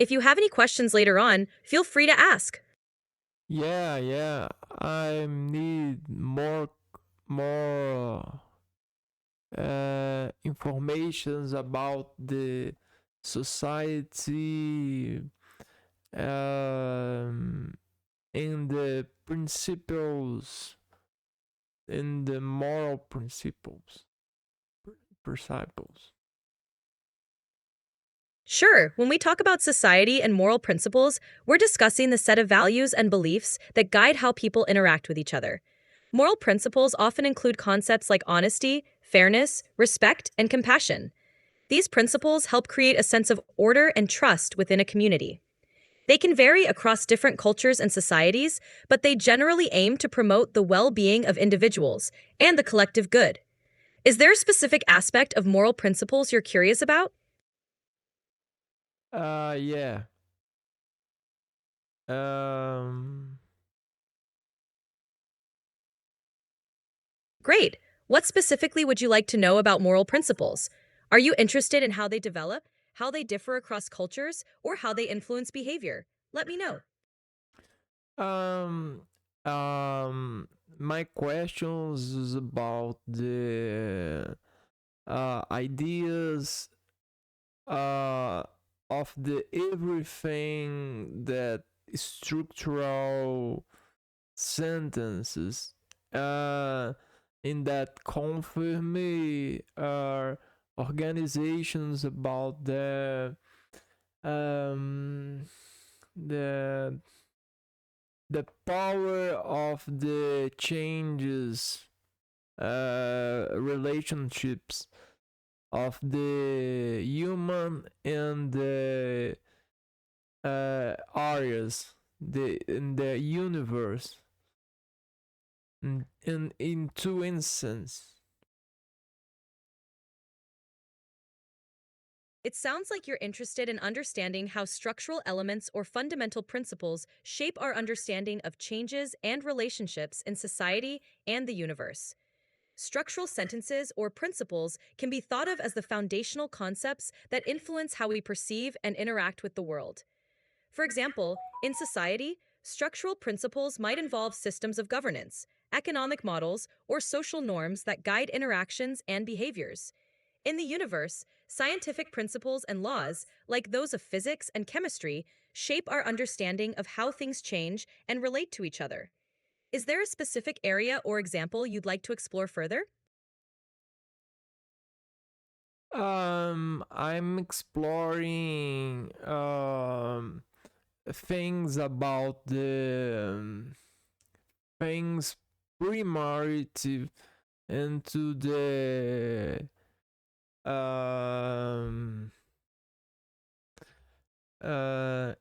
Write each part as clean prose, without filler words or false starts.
If you have any questions later on, feel free to ask. Yeah. I need more informations about the society um, and the principles and the moral principles. Sure, when we talk about society and moral principles, we're discussing the set of values and beliefs that guide how people interact with each other. Moral principles often include concepts like honesty, fairness, respect, and compassion. These principles help create a sense of order and trust within a community. They can vary across different cultures and societies, but they generally aim to promote the well being of individuals and the collective good. Is there a specific aspect of moral principles you're curious about? Yeah. Um, Great. What specifically would you like to know about moral principles? Are you interested in how they develop, how they differ across cultures, or how they influence behavior? Let me know. um, um, my questions is about the ideas uh, of the everything that structural sentences in that confirm organizations about um, the the power of the changes relationships of the human and the arios in the universe in two instances. It sounds like you're interested in understanding how structural elements or fundamental principles shape our understanding of changes and relationships in society and the universe. Structural sentences or principles can be thought of as the foundational concepts that influence how we perceive and interact with the world. For example, in society, structural principles might involve systems of governance, economic models, or social norms that guide interactions and behaviors. In the universe, scientific principles and laws, like those of physics and chemistry, shape our understanding of how things change and relate to each other. Is there a specific area or example you'd like to explore further? I'm exploring things about the things primary to into the um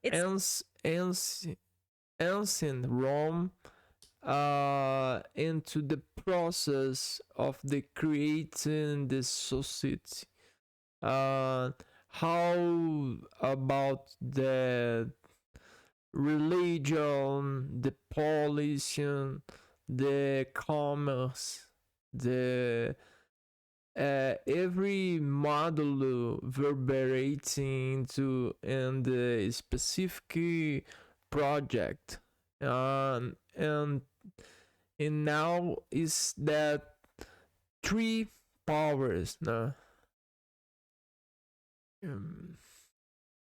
It's ancient Rome into the process of the creating the society. Uh, how about the religion, the pollution, the commerce, the every modulo verberating to in the specific project, and now is that three powers, no? Um,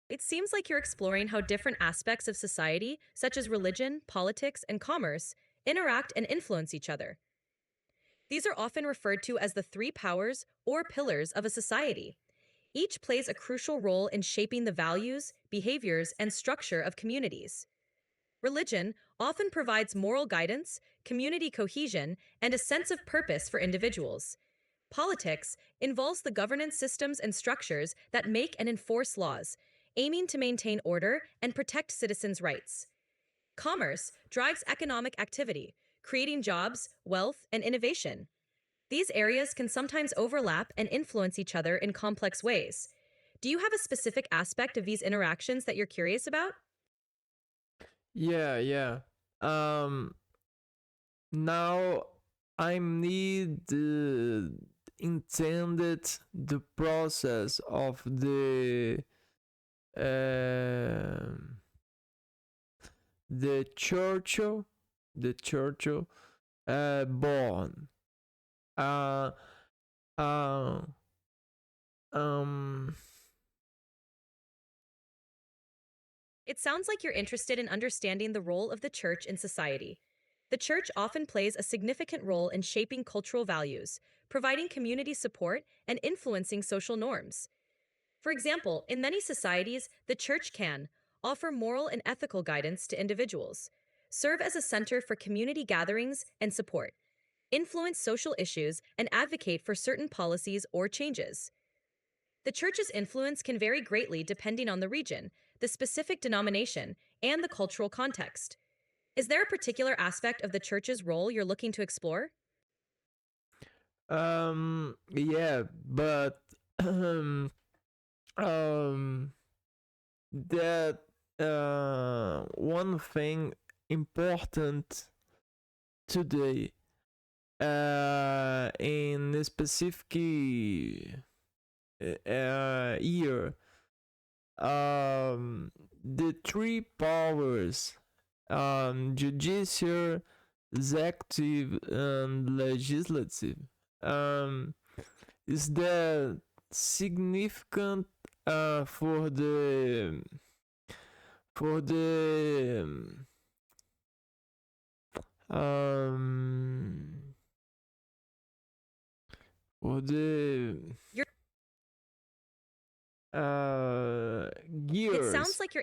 It seems like you're exploring how different aspects of society, such as religion, politics, and commerce, interact and influence each other. These are often referred to as the three powers or pillars of a society. Each plays a crucial role in shaping the values, behaviors, and structure of communities. Religion often provides moral guidance, community cohesion, and a sense of purpose for individuals. Politics involves the governance systems and structures that make and enforce laws, aiming to maintain order and protect citizens' rights. Commerce drives economic activity, creating jobs, wealth, and innovation. These areas can sometimes overlap and influence each other in complex ways. Do you have a specific aspect of these interactions that you're curious about? yeah. Um, Now I need intended the process of the the Churchill, born. Uh, uh, um, It sounds like you're interested in understanding the role of the church in society. The church often plays a significant role in shaping cultural values, providing community support, and influencing social norms. For example, in many societies, the church can offer moral and ethical guidance to individuals, serve as a center for community gatherings and support, influence social issues, and advocate for certain policies or changes. The church's influence can vary greatly depending on the region, the specific denomination, and the cultural context. Is there a particular aspect of the church's role you're looking to explore? yeah, but um, that one thing important today in a specific year, the three powers, judicial, executive, and legislative, um, is that significant for the um for the You're, it sounds years. like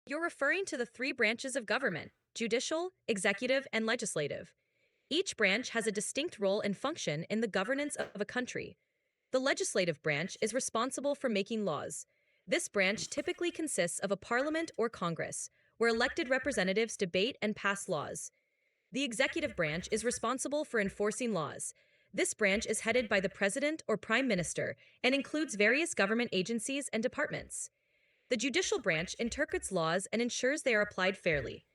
you're referring to the three branches of government: judicial, executive, and legislative. Each branch has a distinct role and function in the governance of a country. The legislative branch is responsible for making laws. This branch typically consists of a parliament or Congress, where elected representatives debate and pass laws. The executive branch is responsible for enforcing laws. This branch is headed by the president or prime minister and includes various government agencies and departments. The judicial branch interprets laws and ensures they are applied fairly.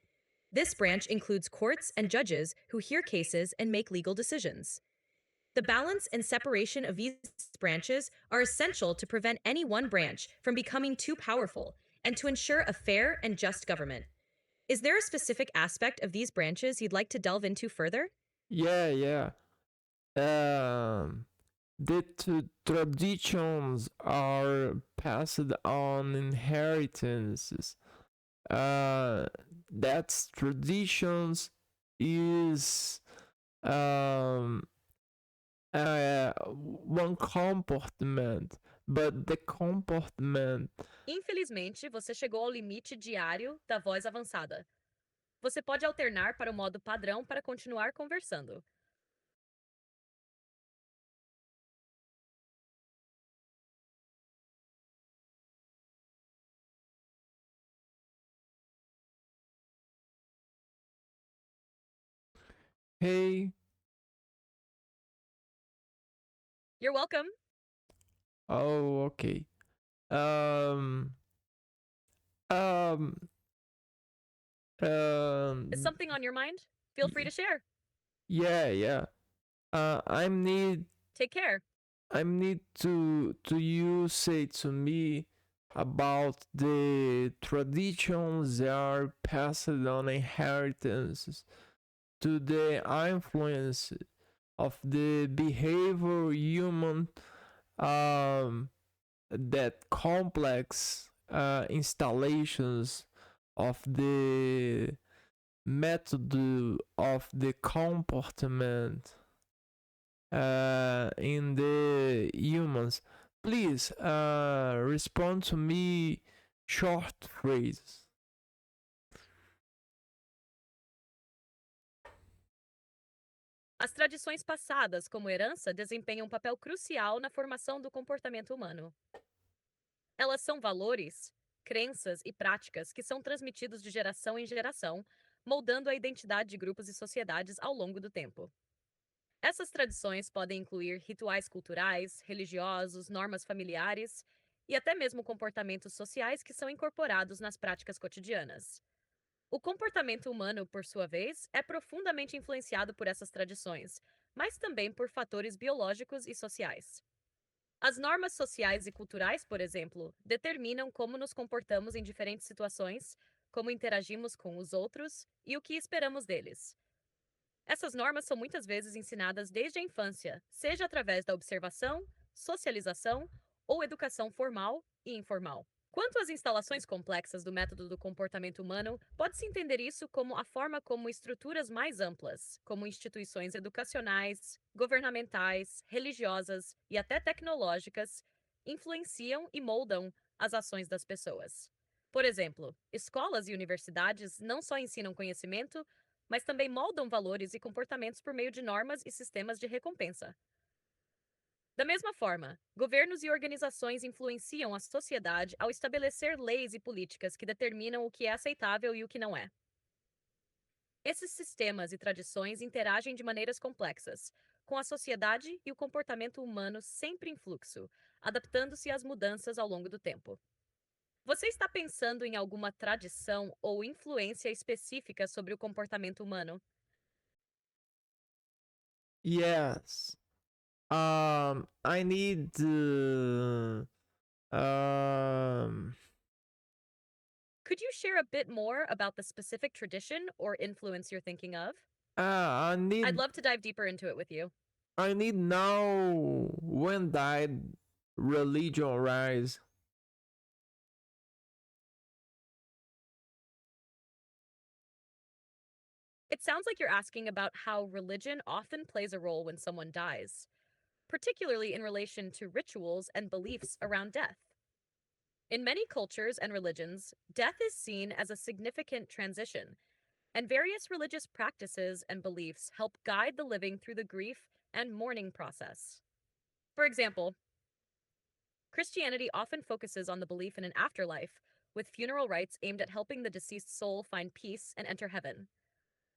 This branch includes courts and judges who hear cases and make legal decisions. The balance and separation of these branches are essential to prevent any one branch from becoming too powerful and to ensure a fair and just government. Is there a specific aspect of these branches you'd like to delve into further? Yeah, yeah. The traditions are passed on inheritances. That traditions is um one comportment, but the comportment. Infelizmente, você chegou ao limite diário da voz avançada. Você pode alternar para o modo padrão para continuar conversando. Hey, You're welcome. oh, okay. Um, um, Is um, something on your mind? Feel free to share. yeah, yeah. I need Take care. to you say to me about the traditions that are passed on inheritances to the influence of the behavior human, um that complex installations of the method of the comportment in the humans. Please respond to me short phrases. As tradições passadas, como herança, desempenham um papel crucial na formação do comportamento humano. Elas são valores, crenças e práticas que são transmitidos de geração em geração, moldando a identidade de grupos e sociedades ao longo do tempo. Essas tradições podem incluir rituais culturais, religiosos, normas familiares e até mesmo comportamentos sociais que são incorporados nas práticas cotidianas. O comportamento humano, por sua vez, é profundamente influenciado por essas tradições, mas também por fatores biológicos e sociais. As normas sociais e culturais, por exemplo, determinam como nos comportamos em diferentes situações, como interagimos com os outros e o que esperamos deles. Essas normas são muitas vezes ensinadas desde a infância, seja através da observação, socialização ou educação formal e informal. Quanto às instalações complexas do método do comportamento humano, pode-se entender isso como a forma como estruturas mais amplas, como instituições educacionais, governamentais, religiosas e até tecnológicas, influenciam e moldam as ações das pessoas. Por exemplo, escolas e universidades não só ensinam conhecimento, mas também moldam valores e comportamentos por meio de normas e sistemas de recompensa. Da mesma forma, governos e organizações influenciam a sociedade ao estabelecer leis e políticas que determinam o que é aceitável e o que não é. Esses sistemas e tradições interagem de maneiras complexas, com a sociedade e o comportamento humano sempre em fluxo, adaptando-se às mudanças ao longo do tempo. Você está pensando em alguma tradição ou influência específica sobre o comportamento humano? Yes. I need um Could you share a bit more about the specific tradition or influence you're thinking of? I I'd need love to dive deeper into it with you. now when died religion rise. It sounds like you're asking about how religion often plays a role when someone dies, particularly in relation to rituals and beliefs around death. In many cultures and religions, death is seen as a significant transition, and various religious practices and beliefs help guide the living through the grief and mourning process. For example, Christianity often focuses on the belief in an afterlife, with funeral rites aimed at helping the deceased soul find peace and enter heaven.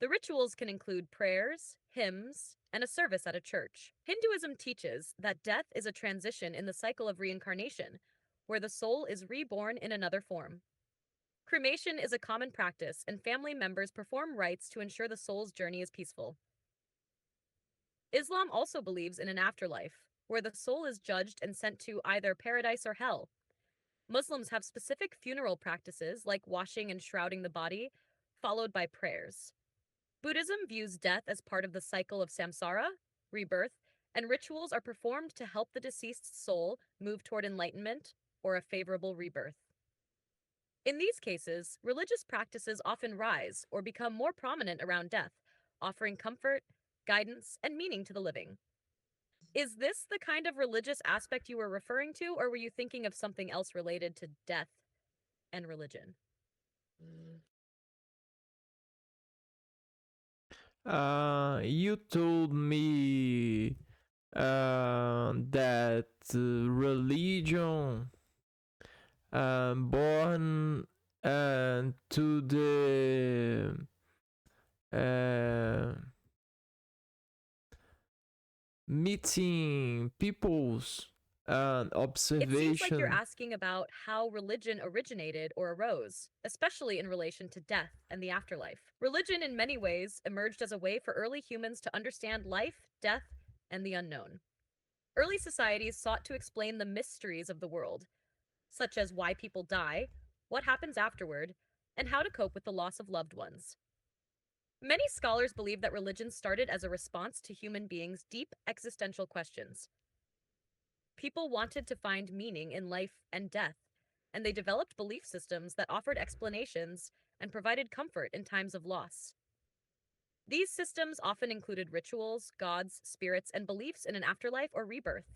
The rituals can include prayers, hymns, and a service at a church. Hinduism teaches that death is a transition in the cycle of reincarnation, where the soul is reborn in another form. Cremation is a common practice, and family members perform rites to ensure the soul's journey is peaceful. Islam also believes in an afterlife, where the soul is judged and sent to either paradise or hell. Muslims have specific funeral practices like washing and shrouding the body, followed by prayers. Buddhism views death as part of the cycle of samsara, rebirth, and rituals are performed to help the deceased's soul move toward enlightenment or a favorable rebirth. In these cases, religious practices often rise or become more prominent around death, offering comfort, guidance, and meaning to the living. Is this the kind of religious aspect you were referring to, or were you thinking of something else related to death and religion? You told me that religion born to the uh, meeting people's It seems like you're observation. asking about how religion originated or arose, especially in relation to death and the afterlife. Religion, in many ways, emerged as a way for early humans to understand life, death, and the unknown. Early societies sought to explain the mysteries of the world, such as why people die, what happens afterward, and how to cope with the loss of loved ones. Many scholars believe that religion started as a response to human beings' deep existential questions. People wanted to find meaning in life and death, and they developed belief systems that offered explanations and provided comfort in times of loss. These systems often included rituals, gods, spirits, and beliefs in an afterlife or rebirth.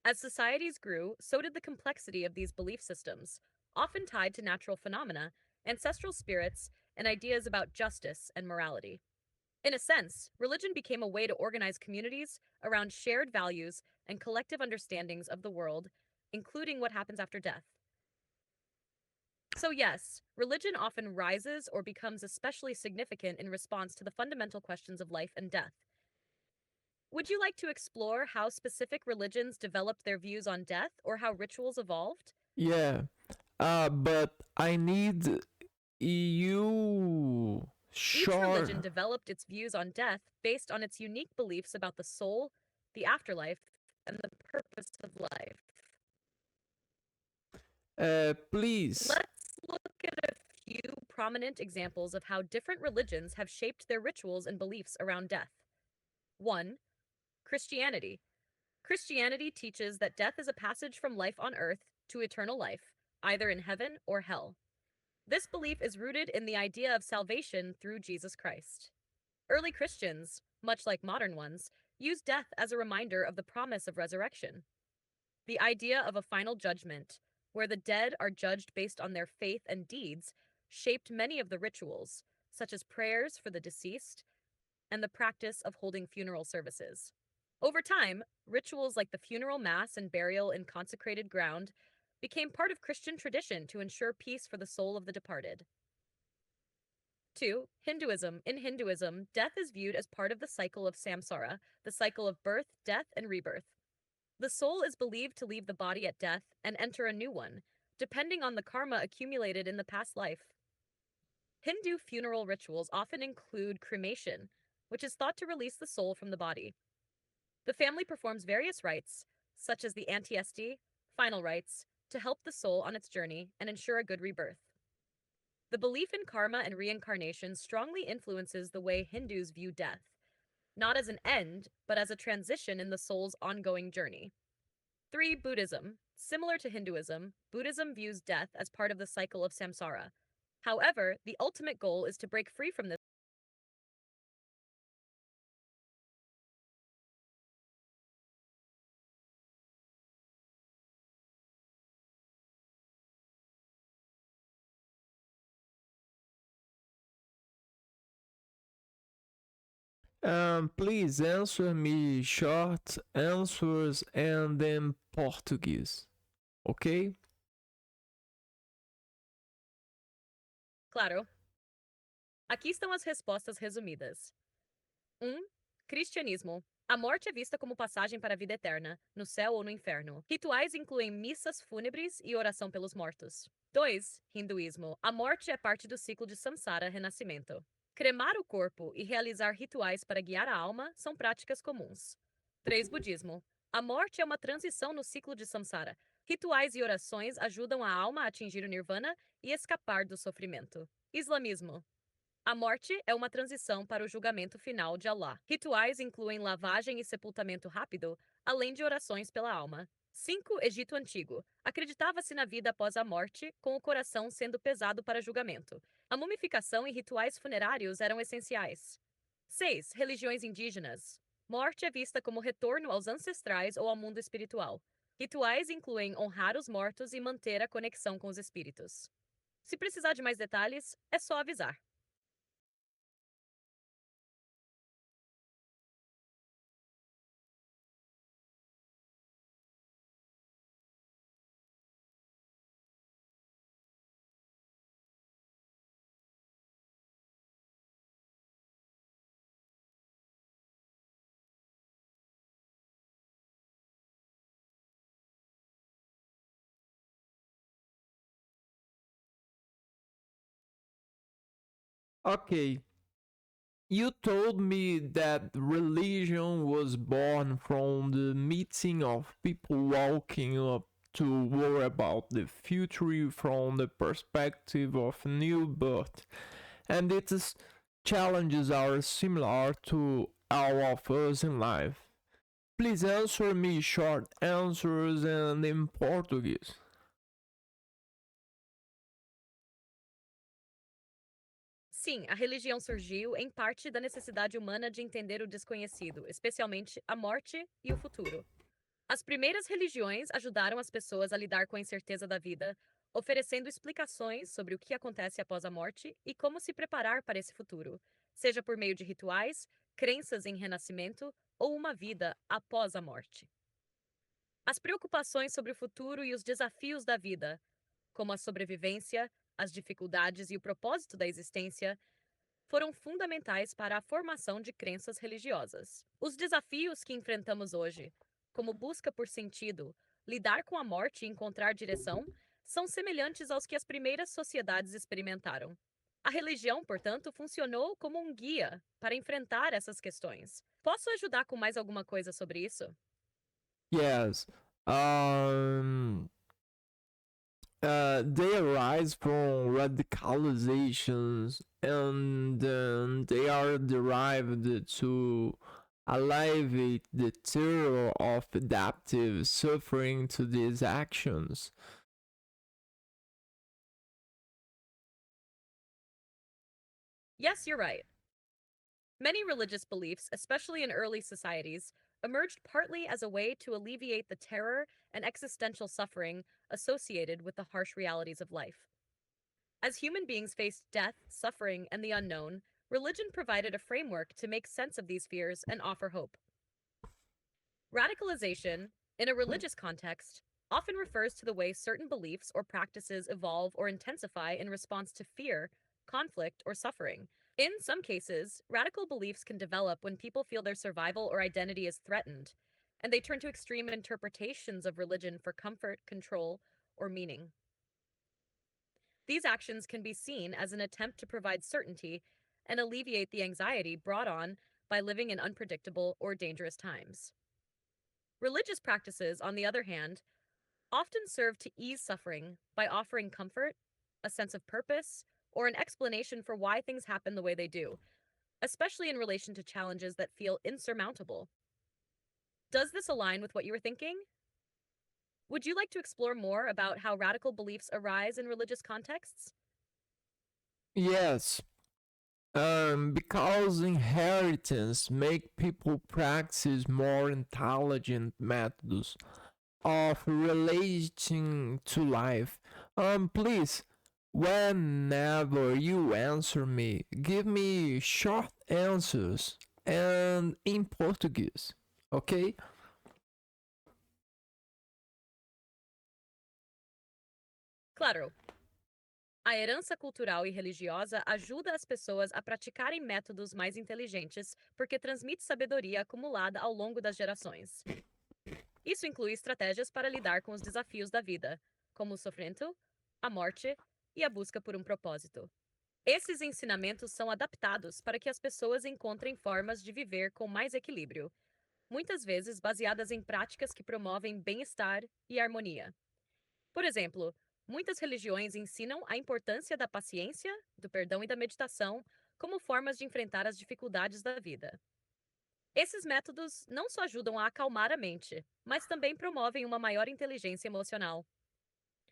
As societies grew, so did the complexity of these belief systems, often tied to natural phenomena, ancestral spirits, and ideas about justice and morality. In a sense, religion became a way to organize communities around shared values and collective understandings of the world, including what happens after death. So, yes, religion often rises or becomes especially significant in response to the fundamental questions of life and death. Would you like to explore how specific religions developed their views on death or how rituals evolved? Yeah. But I need you Each religion sure. developed its views on death based on its unique beliefs about the soul, the afterlife, and the purpose of life. Please. Let's look at a few prominent examples of how different religions have shaped their rituals and beliefs around death. 1. Christianity. Christianity teaches that death is a passage from life on earth to eternal life, either in heaven or hell. This belief is rooted in the idea of salvation through Jesus Christ. Early Christians, much like modern ones, used death as a reminder of the promise of resurrection. The idea of a final judgment, where the dead are judged based on their faith and deeds, shaped many of the rituals, such as prayers for the deceased and the practice of holding funeral services. Over time, rituals like the funeral mass and burial in consecrated ground became part of Christian tradition to ensure peace for the soul of the departed. 2. Hinduism. In Hinduism, death is viewed as part of the cycle of samsara, the cycle of birth, death, and rebirth. The soul is believed to leave the body at death and enter a new one, depending on the karma accumulated in the past life. Hindu funeral rituals often include cremation, which is thought to release the soul from the body. The family performs various rites, such as the antiesti, final rites, to help the soul on its journey and ensure a good rebirth. The belief in karma and reincarnation strongly influences the way Hindus view death, not as an end, but as a transition in the soul's ongoing journey. 3. Buddhism. Similar to Hinduism, Buddhism views death as part of the cycle of samsara. However, the ultimate goal is to break free from this. Please answer me short answers and in Portuguese. Okay? Claro. Aqui estão as respostas resumidas. 1. Cristianismo. A morte é vista como passagem para a vida eterna, no céu ou no inferno. Rituais incluem missas fúnebres e oração pelos mortos. 2. Hinduísmo. A morte é parte do ciclo de samsara, renascimento. Cremar o corpo e realizar rituais para guiar a alma são práticas comuns. 3. Budismo. A morte é uma transição no ciclo de samsara. Rituais e orações ajudam a alma a atingir o nirvana e escapar do sofrimento. Islamismo. A morte é uma transição para o julgamento final de Allah. Rituais incluem lavagem e sepultamento rápido, além de orações pela alma. 5. Egito Antigo. Acreditava-se na vida após a morte, com o coração sendo pesado para julgamento. A mumificação e rituais funerários eram essenciais. 6. Religiões indígenas. Morte é vista como retorno aos ancestrais ou ao mundo espiritual. Rituais incluem honrar os mortos e manter a conexão com os espíritos. Se precisar de mais detalhes, é só avisar. Okay. You told me that religion was born from the meeting of people walking up to worry about the future from the perspective of new birth, and its challenges are similar to all of us in life. Please answer me short answers and in Portuguese. Sim, a religião surgiu em parte da necessidade humana de entender o desconhecido, especialmente a morte e o futuro. As primeiras religiões ajudaram as pessoas a lidar com a incerteza da vida, oferecendo explicações sobre o que acontece após a morte e como se preparar para esse futuro, seja por meio de rituais, crenças em renascimento ou uma vida após a morte. As preocupações sobre o futuro e os desafios da vida, como a sobrevivência, as dificuldades e o propósito da existência, foram fundamentais para a formação de crenças religiosas. Os desafios que enfrentamos hoje, como busca por sentido, lidar com a morte e encontrar direção, são semelhantes aos que as primeiras sociedades experimentaram. A religião, portanto, funcionou como um guia para enfrentar essas questões. Posso ajudar com mais alguma coisa sobre isso? Yes. Um, they arise from radicalizations and they are derived to alleviate the terror of adaptive suffering to these actions. Yes, you're right. Many religious beliefs, especially in early societies, emerged partly as a way to alleviate the terror and existential suffering associated with the harsh realities of life. As human beings faced death, suffering, and the unknown, religion provided a framework to make sense of these fears and offer hope. Radicalization, in a religious context, often refers to the way certain beliefs or practices evolve or intensify in response to fear, conflict, or suffering. In some cases, radical beliefs can develop when people feel their survival or identity is threatened, and they turn to extreme interpretations of religion for comfort, control, or meaning. These actions can be seen as an attempt to provide certainty and alleviate the anxiety brought on by living in unpredictable or dangerous times. Religious practices, on the other hand, often serve to ease suffering by offering comfort, a sense of purpose, or an explanation for why things happen the way they do, especially in relation to challenges that feel insurmountable. Does this align with what you were thinking? Would you like to explore more about how radical beliefs arise in religious contexts? Yes, because inheritance make people practice more intelligent methods of relating to life. Please, whenever you answer me, give me short answers and in Portuguese, okay? Claro. A herança cultural e religiosa ajuda as pessoas a praticarem métodos mais inteligentes porque transmite sabedoria acumulada ao longo das gerações. Isso inclui estratégias para lidar com os desafios da vida, como o sofrimento, a morte e a busca por um propósito. Esses ensinamentos são adaptados para que as pessoas encontrem formas de viver com mais equilíbrio, muitas vezes baseadas em práticas que promovem bem-estar e harmonia. Por exemplo, muitas religiões ensinam a importância da paciência, do perdão e da meditação como formas de enfrentar as dificuldades da vida. Esses métodos não só ajudam a acalmar a mente, mas também promovem uma maior inteligência emocional.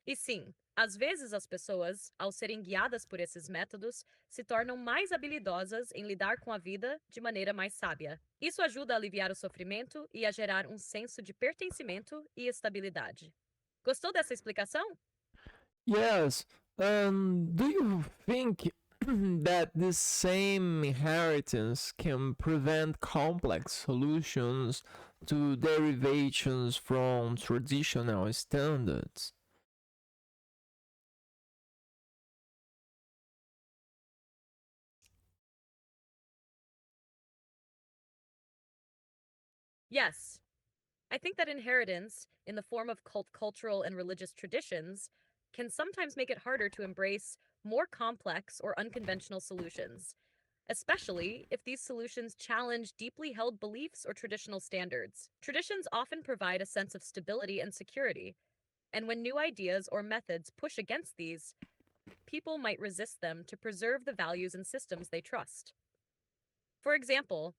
E sim, às vezes as pessoas, ao serem guiadas por esses métodos, se tornam mais habilidosas em lidar com a vida de maneira mais sábia. Isso ajuda a aliviar o sofrimento e a gerar um senso de pertencimento e estabilidade. Gostou dessa explicação? Yes, do you think that this same inheritance can prevent complex solutions to derivations from traditional standards? Yes. I think that inheritance, in the form of cultural and religious traditions, can sometimes make it harder to embrace more complex or unconventional solutions, especially if these solutions challenge deeply held beliefs or traditional standards. Traditions often provide a sense of stability and security, and when new ideas or methods push against these, people might resist them to preserve the values and systems they trust. For example,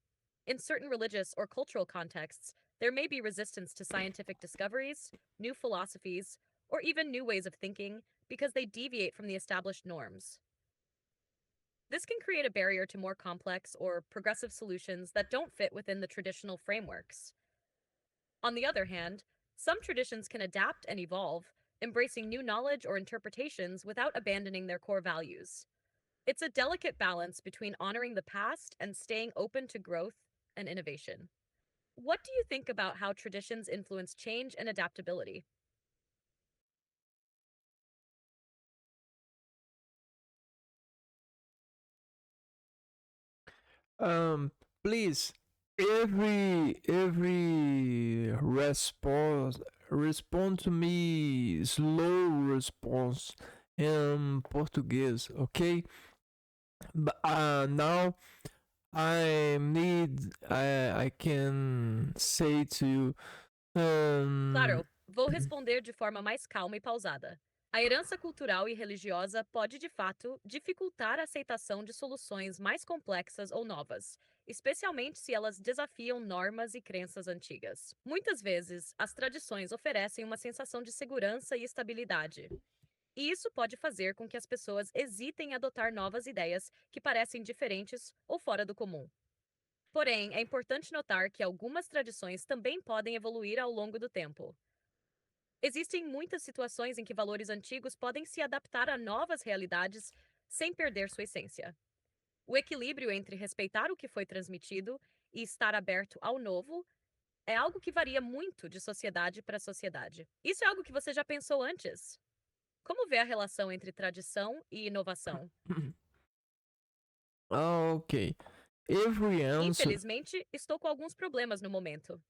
in certain religious or cultural contexts, there may be resistance to scientific discoveries, new philosophies, or even new ways of thinking because they deviate from the established norms. This can create a barrier to more complex or progressive solutions that don't fit within the traditional frameworks. On the other hand, some traditions can adapt and evolve, embracing new knowledge or interpretations without abandoning their core values. It's a delicate balance between honoring the past and staying open to growth and innovation. What do you think about how traditions influence change and adaptability? Um, Please, every response respond to me slow response in Portuguese, okay? But now I can say to you Um, Claro, vou responder de forma mais calma e pausada. A herança cultural e religiosa pode, de fato, dificultar a aceitação de soluções mais complexas ou novas, especialmente se elas desafiam normas e crenças antigas. Muitas vezes, as tradições oferecem uma sensação de segurança e estabilidade, e isso pode fazer com que as pessoas hesitem em adotar novas ideias que parecem diferentes ou fora do comum. Porém, é importante notar que algumas tradições também podem evoluir ao longo do tempo. Existem muitas situações em que valores antigos podem se adaptar a novas realidades sem perder sua essência. O equilíbrio entre respeitar o que foi transmitido e estar aberto ao novo é algo que varia muito de sociedade para sociedade. Isso é algo que você já pensou antes? Como vê a relação entre tradição e inovação? okay. Every answer Infelizmente, estou com alguns problemas no momento.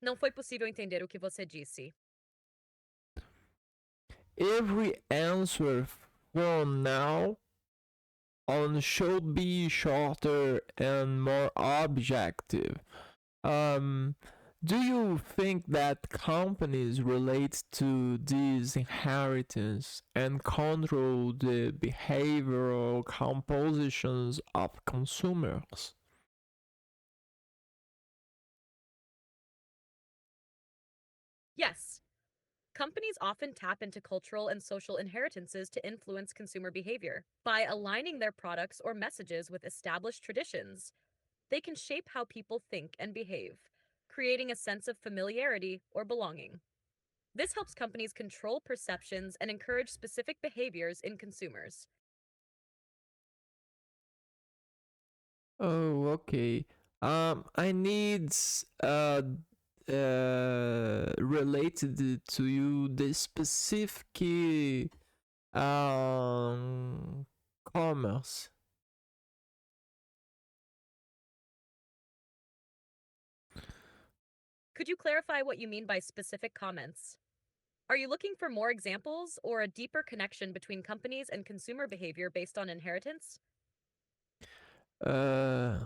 Não foi possível entender o que você disse. every answer from now on should be shorter and more objective. Um, do you think that companies relate to this inheritance and control the behavioral compositions of consumers? Yes, companies often tap into cultural and social inheritances to influence consumer behavior. By aligning their products or messages with established traditions, they can shape how people think and behave, creating a sense of familiarity or belonging. This helps companies control perceptions and encourage specific behaviors in consumers. Oh, okay. I need related to you the specific commerce. Could you clarify what you mean by specific comments? Are you looking for more examples or a deeper connection between companies and consumer behavior based on inheritance? Uh,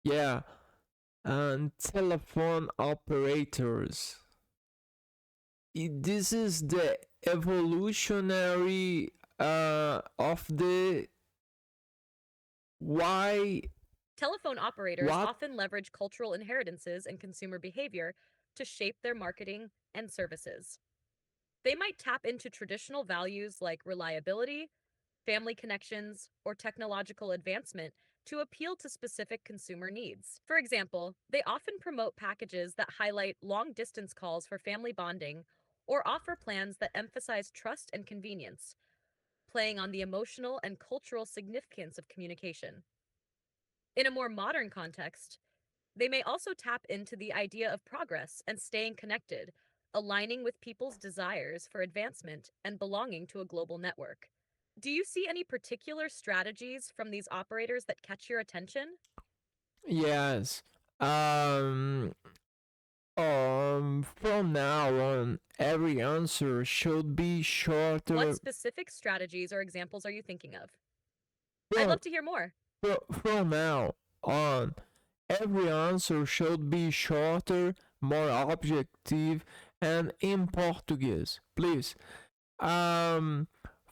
yeah, and telephone operators. This is the evolutionary of the why Telephone operators what often leverage cultural inheritances and consumer behavior to shape their marketing and services. They might tap into traditional values like reliability, family connections, or technological advancement to appeal to specific consumer needs. For example, they often promote packages that highlight long distance calls for family bonding or offer plans that emphasize trust and convenience, playing on the emotional and cultural significance of communication. In a more modern context, they may also tap into the idea of progress and staying connected, aligning with people's desires for advancement and belonging to a global network. Do you see any particular strategies from these operators that catch your attention? yes from now on every answer should be What shorter specific strategies or examples are you thinking of? I'd from, love to hear more. from now on every answer should be shorter, more objective, and in Portuguese please.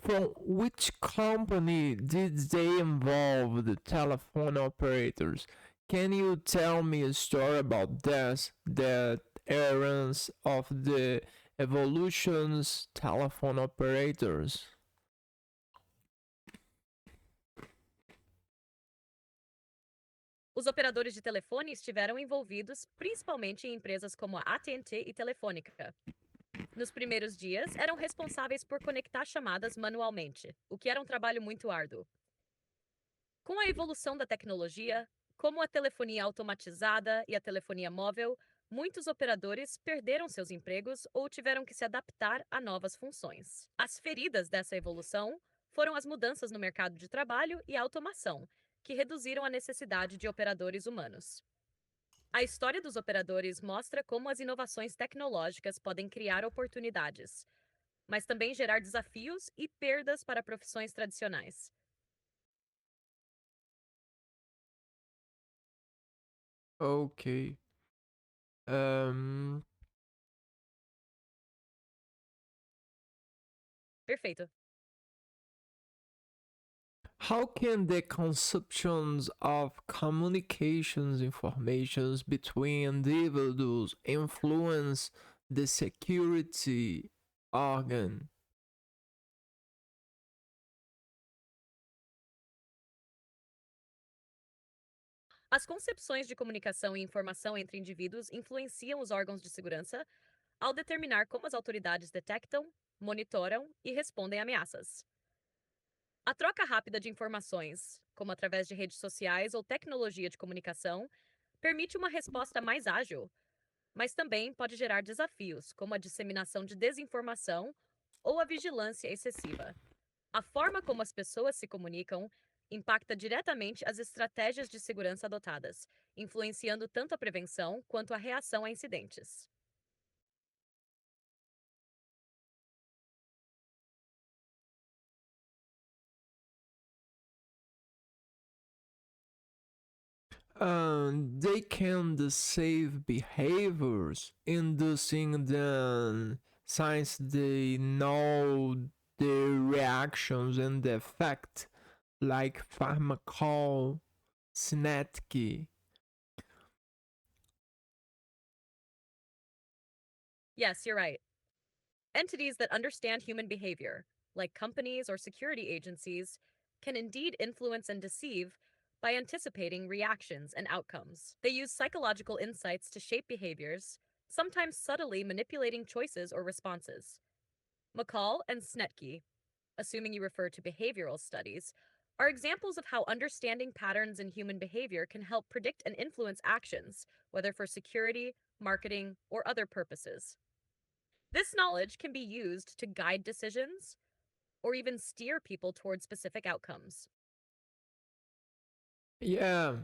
From which company did they involve the telephone operators? Can you tell me a story about this, the errands of the evolution's telephone operators? Os operadores de telefone estiveram envolvidos principalmente em empresas como a AT&T e Telefônica. Nos primeiros dias, eram responsáveis por conectar chamadas manualmente, o que era um trabalho muito árduo. Com a evolução da tecnologia, como a telefonia automatizada e a telefonia móvel, muitos operadores perderam seus empregos ou tiveram que se adaptar a novas funções. As feridas dessa evolução foram as mudanças no mercado de trabalho e a automação, que reduziram a necessidade de operadores humanos. A história dos operadores mostra como as inovações tecnológicas podem criar oportunidades, mas também gerar desafios e perdas para profissões tradicionais. Okay. Um, Perfeito. how can the conceptions of communications informations between individuals influence the security organ? As concepções de comunicação e informação entre indivíduos influenciam os órgãos de segurança ao determinar como as autoridades detectam, monitoram e respondem a ameaças. A troca rápida de informações, como através de redes sociais ou tecnologia de comunicação, permite uma resposta mais ágil, mas também pode gerar desafios, como a disseminação de desinformação ou a vigilância excessiva. A forma como as pessoas se comunicam impacta diretamente as estratégias de segurança adotadas, influenciando tanto a prevenção quanto a reação a incidentes. They can deceive behaviors, inducing them since they know the reactions and the effect, like pharmacologic. Yes, you're right. Entities that understand human behavior, like companies or security agencies, can indeed influence and deceive by anticipating reactions and outcomes. They use psychological insights to shape behaviors, sometimes subtly manipulating choices or responses. McCall and Snetke, assuming you refer to behavioral studies, are examples of how understanding patterns in human behavior can help predict and influence actions, whether for security, marketing, or other purposes. This knowledge can be used to guide decisions or even steer people toward specific outcomes. Yeah.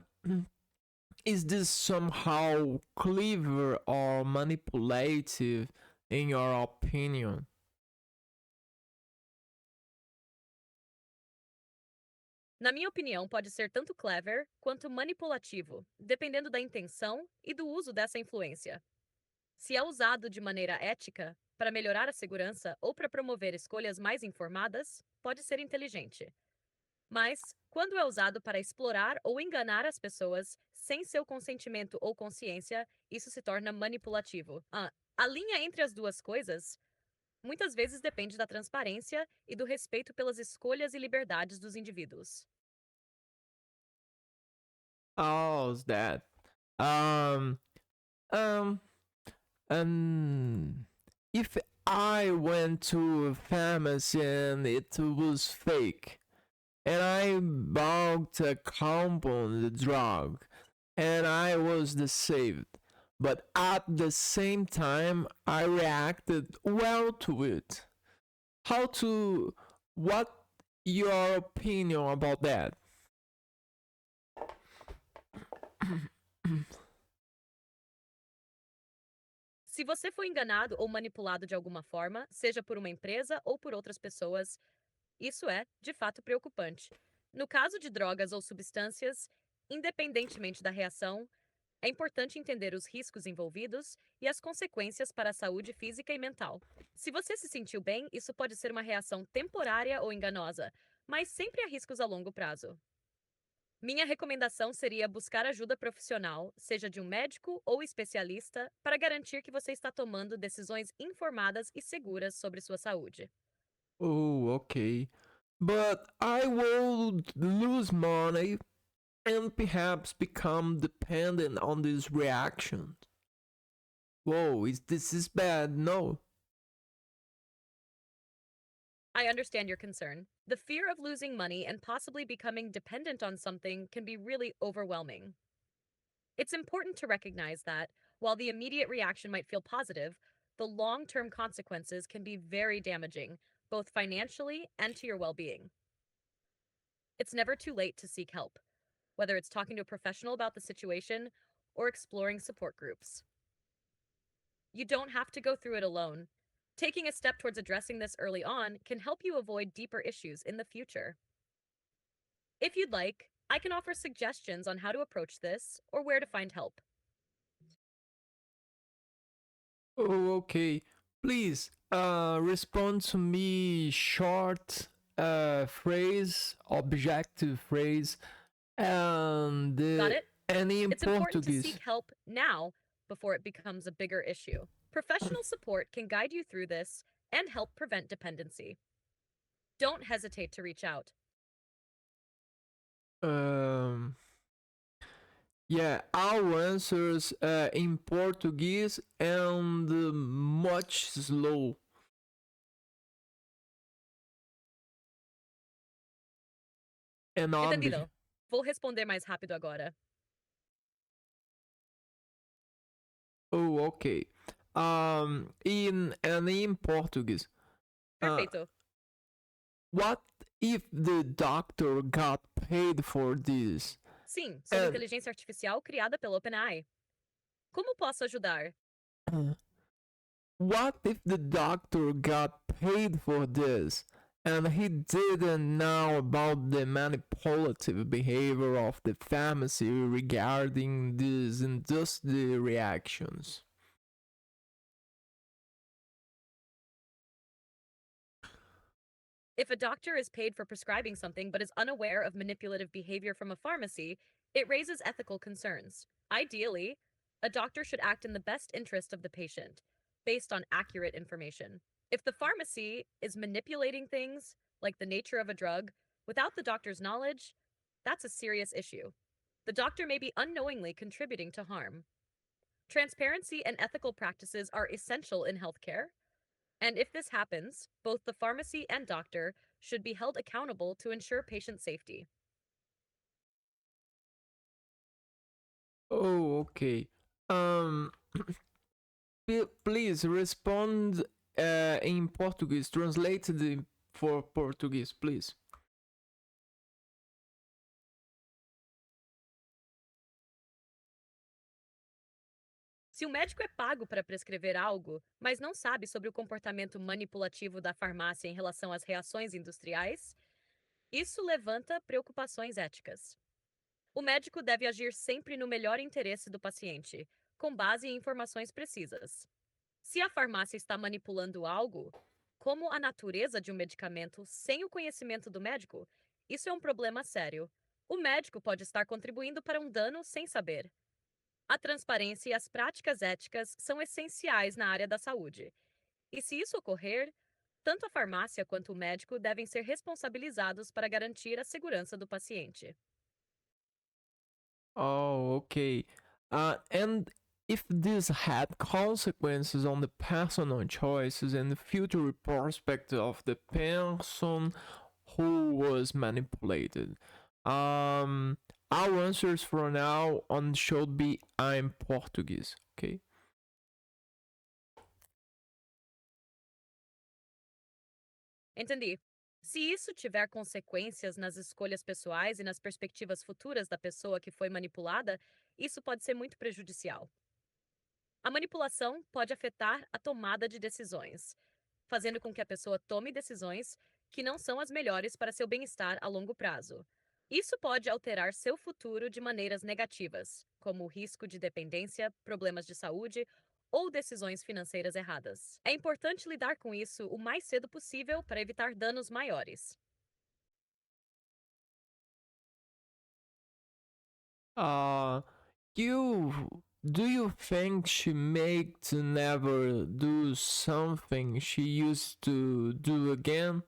Is this somehow clever or manipulative, in your opinion? Na minha opinião, pode ser tanto clever quanto manipulativo, dependendo da intenção e do uso dessa influência. Se é usado de maneira ética, para melhorar a segurança ou para promover escolhas mais informadas, pode ser inteligente. Mas, quando é usado para explorar ou enganar as pessoas sem seu consentimento ou consciência, isso se torna manipulativo. A linha entre as duas coisas muitas vezes depende da transparência e do respeito pelas escolhas e liberdades dos indivíduos. How's that? Um, um, um, if I went to a pharmacy and it was fake, and I bought a compound drug, and I was deceived, but at the same time I reacted well to it. How to? What your opinion about that? Se você foi enganado ou manipulado de alguma forma, seja por uma empresa ou por outras pessoas, isso é, de fato, preocupante. No caso de drogas ou substâncias, independentemente da reação, é importante entender os riscos envolvidos e as consequências para a saúde física e mental. Se você se sentiu bem, isso pode ser uma reação temporária ou enganosa, mas sempre há riscos a longo prazo. Minha recomendação seria buscar ajuda profissional, seja de um médico ou especialista, para garantir que você está tomando decisões informadas e seguras sobre sua saúde. Oh, okay. But I would lose money and perhaps become dependent on this reaction. Whoa, this is bad, no. I understand your concern. The fear of losing money and possibly becoming dependent on something can be really overwhelming. It's important to recognize that, while the immediate reaction might feel positive, the long term consequences can be very damaging, both financially and to your well being. It's never too late to seek help, whether it's talking to a professional about the situation or exploring support groups. You don't have to go through it alone. Taking a step towards addressing this early on can help you avoid deeper issues in the future. If you'd like, I can offer suggestions on how to approach this or where to find help. Oh, okay. Please, respond to me short phrase, objective phrase, and Got it? any in It's important to Portuguese. seek help now before it becomes a bigger issue. Professional support can guide you through this and help prevent dependency. Don't hesitate to reach out. Um, yeah, our answers in Portuguese and much slow. And Entendido. Vou responder mais rápido agora. Oh, okay. In Portuguese. Uh, Perfeito. what if the doctor got paid for this? Sim, sou uma inteligência artificial criada pela OpenAI. Como posso ajudar? What if the doctor got paid for this and he didn't know about the manipulative behavior of the pharmacy regarding these industrial reactions? If a doctor is paid for prescribing something but is unaware of manipulative behavior from a pharmacy, it raises ethical concerns. Ideally, a doctor should act in the best interest of the patient, based on accurate information. If the pharmacy is manipulating things, like the nature of a drug, without the doctor's knowledge, that's a serious issue. The doctor may be unknowingly contributing to harm. Transparency and ethical practices are essential in healthcare, and if this happens, both the pharmacy and doctor should be held accountable to ensure patient safety. Oh, okay. Um, please respond in Portuguese. Translated for Portuguese, please. Se o médico é pago para prescrever algo, mas não sabe sobre o comportamento manipulativo da farmácia em relação às reações industriais, isso levanta preocupações éticas. O médico deve agir sempre no melhor interesse do paciente, com base em informações precisas. Se a farmácia está manipulando algo, como a natureza de um medicamento, sem o conhecimento do médico, isso é um problema sério. O médico pode estar contribuindo para um dano sem saber. A transparência e as práticas éticas são essenciais na área da saúde. E se isso ocorrer, tanto a farmácia quanto o médico devem ser responsabilizados para garantir a segurança do paciente. Oh, okay. And if this had consequences on the personal choices and the future prospect of the person who was manipulated, our answers for now on should be I'm Portuguese, okay? Entendi. Se isso tiver consequências nas escolhas pessoais e nas perspectivas futuras da pessoa que foi manipulada, isso pode ser muito prejudicial. A manipulação pode afetar a tomada de decisões, fazendo com que a pessoa tome decisões que não são as melhores para seu bem-estar a longo prazo. Isso pode alterar seu futuro de maneiras negativas, como o risco de dependência, problemas de saúde ou decisões financeiras erradas. É importante lidar com isso o mais cedo possível para evitar danos maiores. Uh, do you think she may to never do something she used to do again?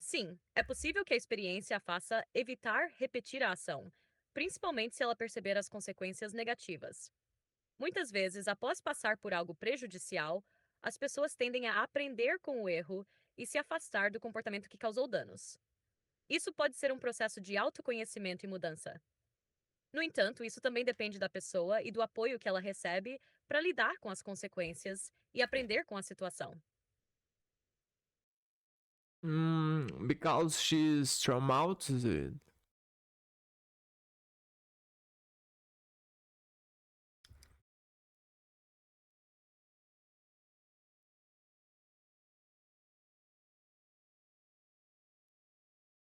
Sim, é possível que a experiência a faça evitar repetir a ação, principalmente se ela perceber as consequências negativas. Muitas vezes, após passar por algo prejudicial, as pessoas tendem a aprender com o erro e se afastar do comportamento que causou danos. Isso pode ser um processo de autoconhecimento e mudança. No entanto, isso também depende da pessoa e do apoio que ela recebe para lidar com as consequências e aprender com a situação. Because she's traumatized.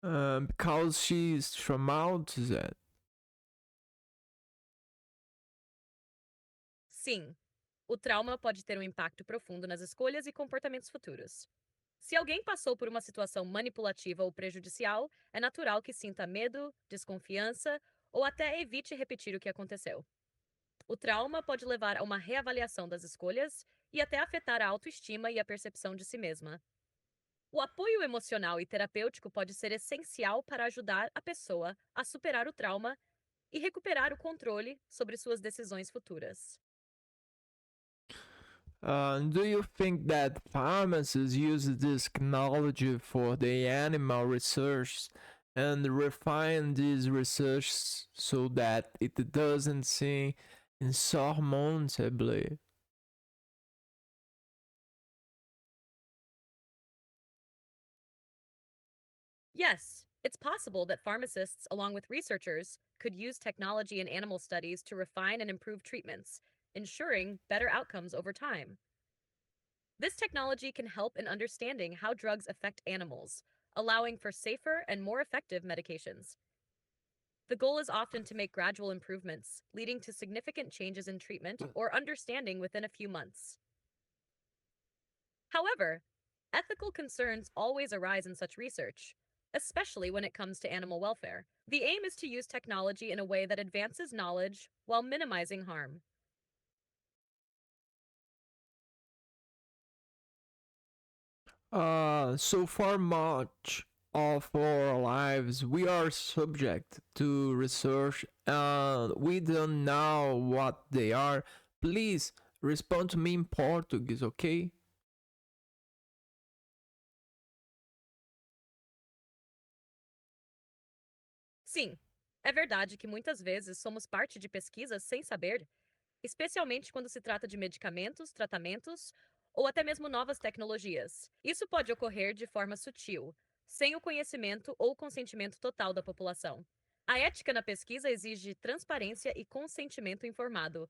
Because she's traumatized. Sim, o trauma pode ter um impacto profundo nas escolhas e comportamentos futuros. Se alguém passou por uma situação manipulativa ou prejudicial, é natural que sinta medo, desconfiança ou até evite repetir o que aconteceu. O trauma pode levar a uma reavaliação das escolhas e até afetar a autoestima e a percepção de si mesma. O apoio emocional e terapêutico pode ser essencial para ajudar a pessoa a superar o trauma e recuperar o controle sobre suas decisões futuras. Do you think that pharmacists use this technology for the animal research and refine this research so that it doesn't seem insurmountable? Yes, it's possible that pharmacists, along with researchers, could use technology in animal studies to refine and improve treatments, ensuring better outcomes over time. This technology can help in understanding how drugs affect animals, allowing for safer and more effective medications. The goal is often to make gradual improvements, leading to significant changes in treatment or understanding within a few months. However, ethical concerns always arise in such research, especially when it comes to animal welfare. The aim is to use technology in a way that advances knowledge while minimizing harm. So far much of our lives we are subject to research and we don't know what they are. Please respond to me in Portuguese, okay? Sim, é verdade que muitas vezes somos parte de pesquisas sem saber, especialmente quando se trata de medicamentos, tratamentos ou até mesmo novas tecnologias. Isso pode ocorrer de forma sutil, sem o conhecimento ou consentimento total da população. A ética na pesquisa exige transparência e consentimento informado,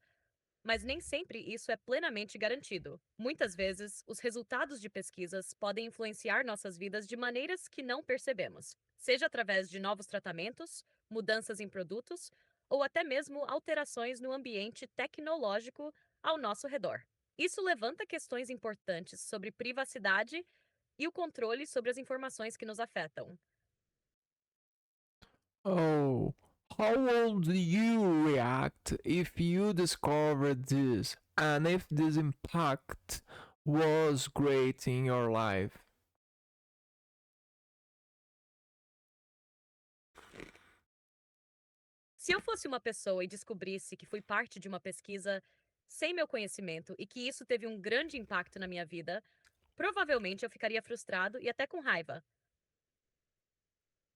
mas nem sempre isso é plenamente garantido. Muitas vezes, os resultados de pesquisas podem influenciar nossas vidas de maneiras que não percebemos, seja através de novos tratamentos, mudanças em produtos ou até mesmo alterações no ambiente tecnológico ao nosso redor. Isso levanta questões importantes sobre privacidade e o controle sobre as informações que nos afetam. Oh, how would you react if you discovered this and if this impact was great in your life? Se eu fosse uma pessoa e descobrisse que fui parte de uma pesquisa sem meu conhecimento e que isso teve um grande impacto na minha vida, provavelmente eu ficaria frustrado e até com raiva.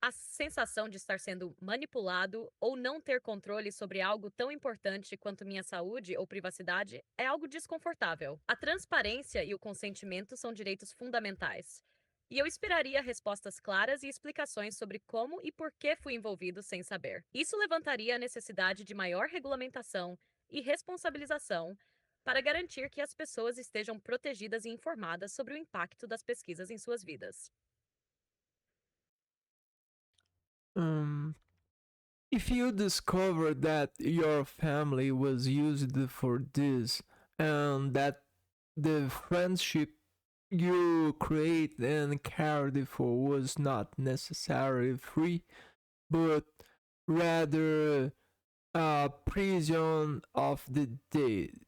A sensação de estar sendo manipulado ou não ter controle sobre algo tão importante quanto minha saúde ou privacidade é algo desconfortável. A transparência e o consentimento são direitos fundamentais. E eu esperaria respostas claras e explicações sobre como e por que fui envolvido sem saber. Isso levantaria a necessidade de maior regulamentação e responsabilização para garantir que as pessoas estejam protegidas e informadas sobre o impacto das pesquisas em suas vidas. Um, if you discovered that your family was used for this and that the friendship you create and cared for was not necessarily free, but rather a prison of the dead.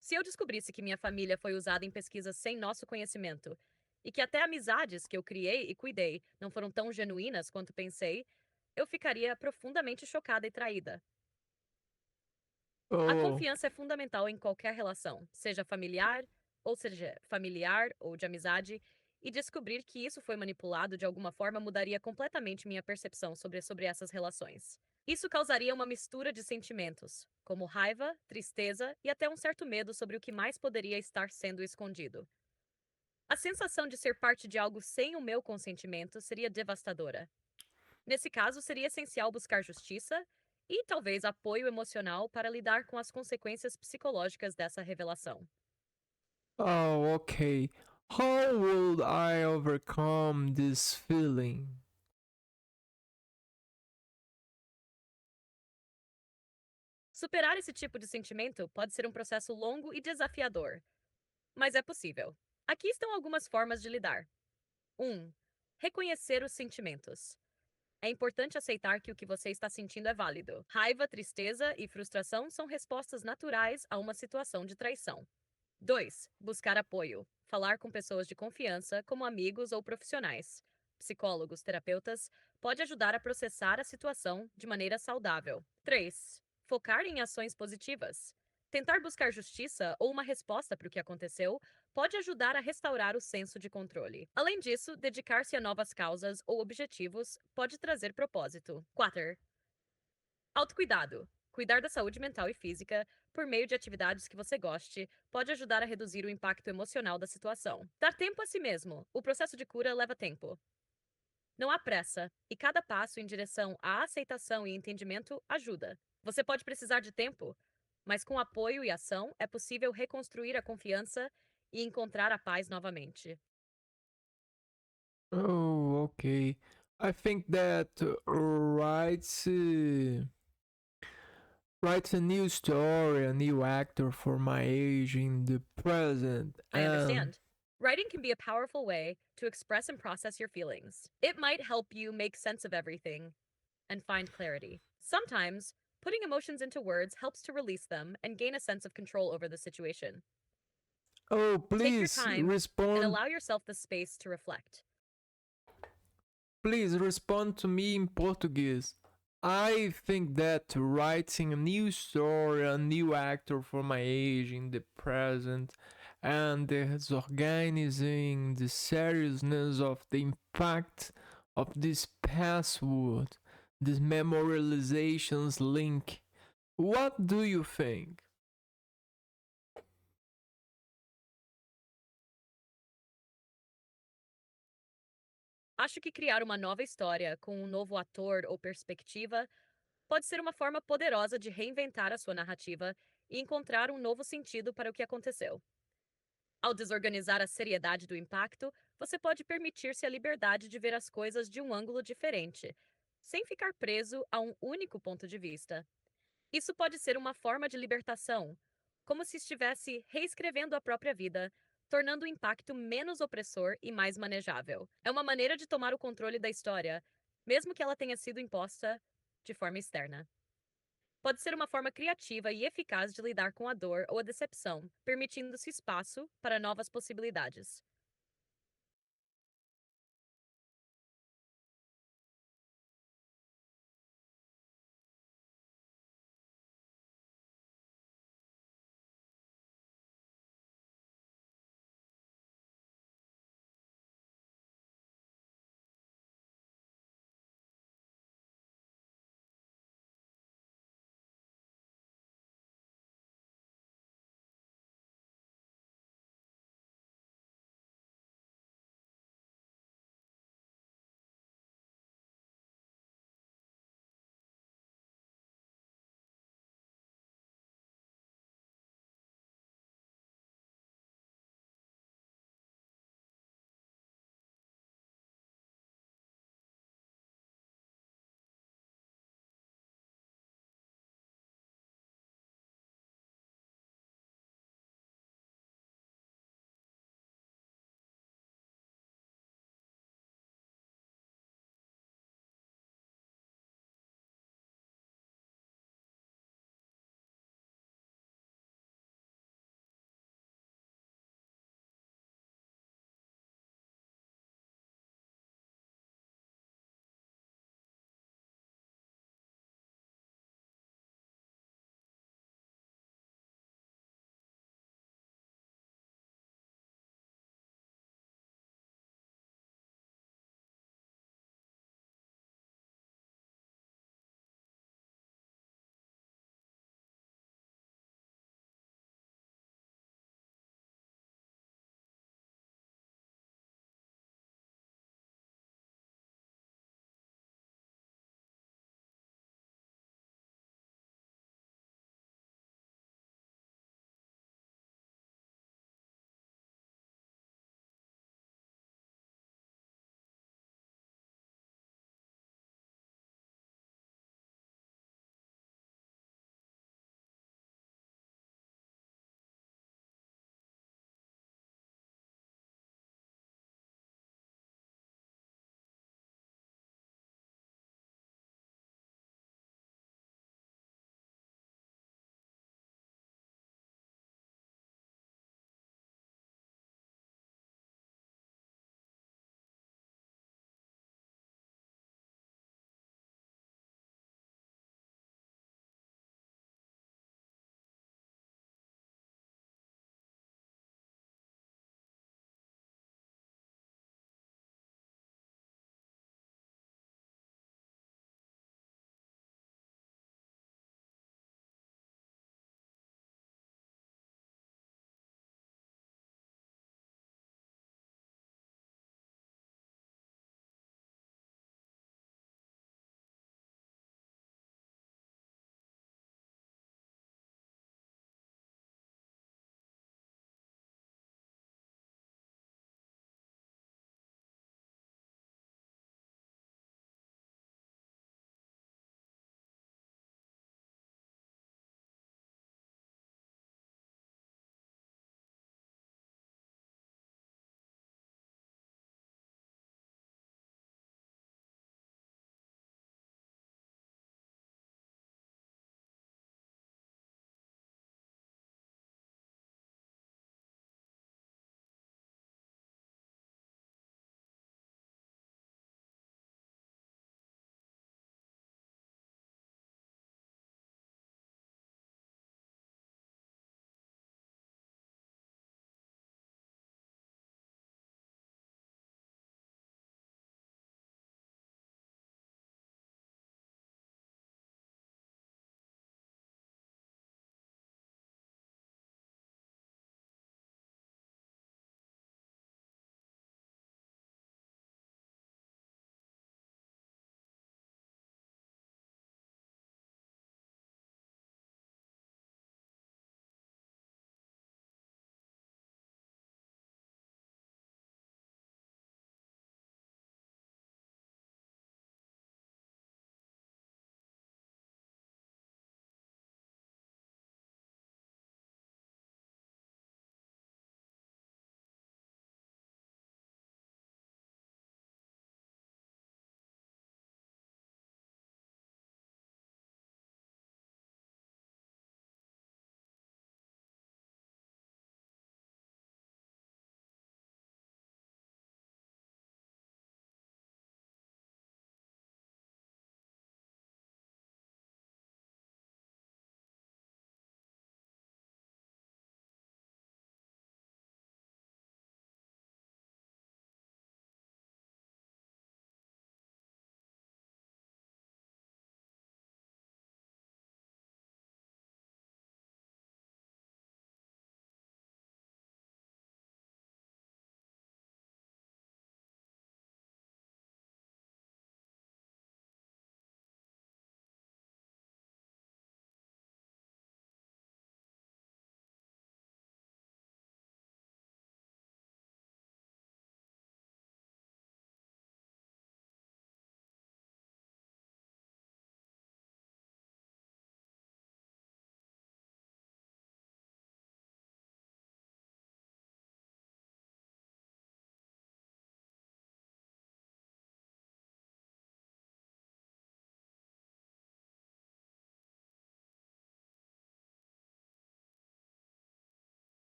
Se eu descobrisse que minha família foi usada em pesquisas sem nosso conhecimento e que até amizades que eu criei e cuidei não foram tão genuínas quanto pensei, eu ficaria profundamente chocada e traída. A Oh, confiança é fundamental em qualquer relação, seja familiar ou de amizade, e descobrir que isso foi manipulado de alguma forma mudaria completamente minha percepção sobre essas relações. Isso causaria uma mistura de sentimentos, como raiva, tristeza e até um certo medo sobre o que mais poderia estar sendo escondido. A sensação de ser parte de algo sem o meu consentimento seria devastadora. Nesse caso, seria essencial buscar justiça e talvez apoio emocional para lidar com as consequências psicológicas dessa revelação. okay. How would I overcome this feeling? Superar esse tipo de sentimento pode ser um processo longo e desafiador, mas é possível. Aqui estão algumas formas de lidar. 1. Reconhecer os sentimentos. É importante aceitar que o que você está sentindo é válido. Raiva, tristeza e frustração são respostas naturais a uma situação de traição. 2. Buscar apoio. Falar com pessoas de confiança, como amigos ou profissionais. Psicólogos, terapeutas, pode ajudar a processar a situação de maneira saudável. 3. Focar em ações positivas. Tentar buscar justiça ou uma resposta para o que aconteceu pode ajudar a restaurar o senso de controle. Além disso, dedicar-se a novas causas ou objetivos pode trazer propósito. 4. Autocuidado. Cuidar da saúde mental e física, por meio de atividades que você goste, pode ajudar a reduzir o impacto emocional da situação. Dar tempo a si mesmo. O processo de cura leva tempo. Não há pressa, e cada passo em direção à aceitação e entendimento ajuda. Você pode precisar de tempo, mas com apoio e ação é possível reconstruir a confiança e encontrar a paz novamente. Oh, okay. I think that writes a new story, a new actor for my age in the present, I and understand. Writing can be a powerful way to express and process your feelings. It might help you make sense of everything and find clarity. Sometimes, putting emotions into words helps to release them and gain a sense of control over the situation. oh, Take your time and allow yourself the space to reflect. please respond to me in Portuguese. I think that writing a new story, a new actor for my age in the present, and disorganizing the seriousness of the impact of this password, this memorializations link. What do you think? Acho que criar uma nova história com um novo ator ou perspectiva pode ser uma forma poderosa de reinventar a sua narrativa e encontrar um novo sentido para o que aconteceu. Ao desorganizar a seriedade do impacto, você pode permitir-se a liberdade de ver as coisas de um ângulo diferente, sem ficar preso a um único ponto de vista. Isso pode ser uma forma de libertação, como se estivesse reescrevendo a própria vida, tornando o impacto menos opressor e mais manejável. É uma maneira de tomar o controle da história, mesmo que ela tenha sido imposta de forma externa. Pode ser uma forma criativa e eficaz de lidar com a dor ou a decepção, permitindo-se espaço para novas possibilidades.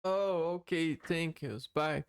Oh, okay. Thank you. Bye.